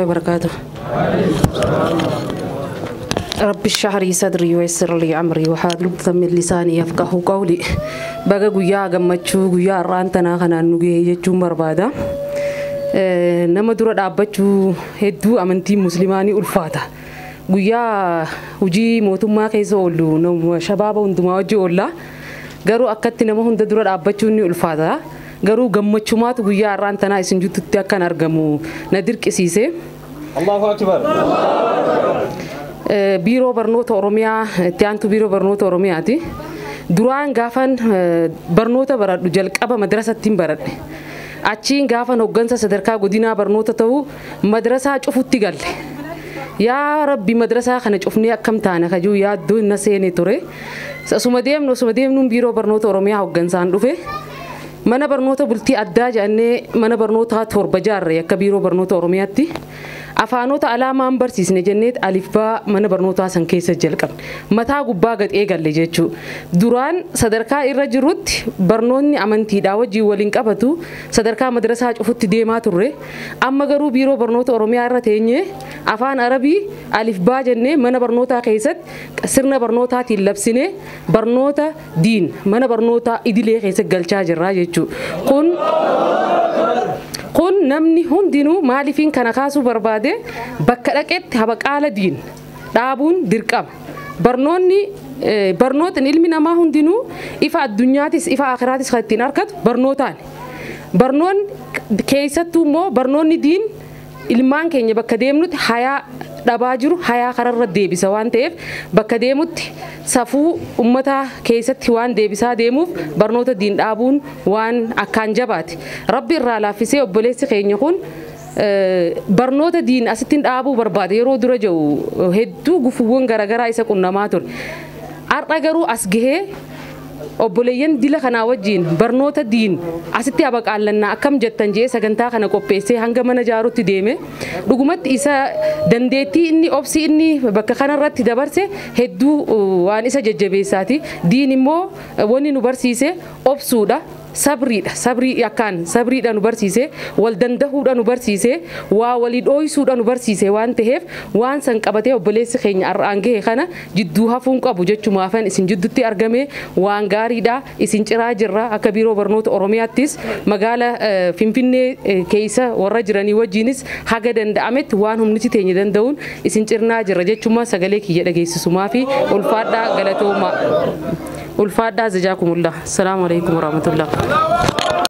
وبركاته. رب اشرح لي صدري ويسر لي امري واحلل عقدة من لساني يفقهوا قولي. بقى غيا غمچو غيا رانتنا خنان نوغي يچون بربادا نما دورا دابچو هدو امنتي مسلماني الفاتا غيا وجي موتما كيسولو نو شباب وندما وجي ولا غرو اكت نما هند دورا دابچو ني الفاتا غرو غمچومات غيا رانتنا اسنجوتتي كان ارغمو ندير قسيسه الله اكبر. بيرو برنوت أوروميا تيانتو بيرو برنوت أورومياتي دران غافن برنوتا برد جلك أبا مدرسة تيم برد أشين غافن هوجنسا صدركا غدينا برنوتا تو مدرسة شوفوا تيجال يا ربي مدرسة خنا شوفني أكم تانا خجو يا دو النسيني توري سومديم نوم بيرو برنوت أوروميا هوجنسا عنده mana barnoota bultii addaa jennee mana barnoota torbajaarre akka biiroo barnoota Oromiyaatti afaanota alaamaan barsiisne jenneet alifbaa mana barnoota san keessa jalqabne mataa gubbaa gad eegalle jechuu duraan sadarkaa irra jirutti barnoonni amantiidhaa wajjin waliin qabatu sadarkaa madrasaa cufutti deemaa turre amma garuu biiroo barnoota Oromiyaa irra teenye afaan arabii alifbaa jennee mana barnoota keessatti sirna barnootaatiin labsine barnoota diin mana barnoota idilee keessa galchaa jirra jechuu kun namni hundinuu maaliifin kana kaasuu barbaade bakka dhaqetti habaqaala diin dhaabuun dirqama barnootni ilmi namaa hundinuu ifa addunyaatis ifa aakhiraatis kan ittiin argatu barnootaan barnoon keessattuu immoo barnoonni diin ilmaan keenya bakka deemnutti hayaa dhabaa jiru hayaa kararra deebisa waan ta'eef bakka deemutti safuu ummata keessatti waan deebisaa deemuuf barnoota diin dhaabuun waan akkaan jabaati rabbi irraa laaffisee obboleessi keenya kun barnoota diin asittiin dhaabuu barbaade yeroo dura jiru hedduu gufuuwwan garaagaraa isa qunnamaa ture har'a garuu as gahee obboleeyyan dila kana wajjin barnoota diin asitti habaqaallanna akkam jettan jee sagantaa kana qopheessee hanga mana jaarutti deeme dhugumatti isa dandeettii inni obsi inni bakka kanarratti dabarse hedduu waan isa jajjabeessaati diin immoo wanni nu barsiise obsuudha sabrii akkaan sabriidha nu barsiise wal dandahuudha nu barsiise waa walii dhooysuudha nu barsiise waan ta'eef waan san qabatee obboleessi keenya ar'aan gahe kana jidduu hafuun qabu jechumaafan isin jidduutti argame waan gaariidha isin ciraa jirra akka biiroo barnoota Oromiyaattis magaala Finfinnee keessa warra jiranii wajjinis haga danda'ametti waan humniti teenya danda'uun isin cirnaa jirra jechuma sagalee kiyya dhageessisumaa fi ulfaadhaa galatooma ulfaadhaa jazakumullah. Assalamu alaikum warahmatullah.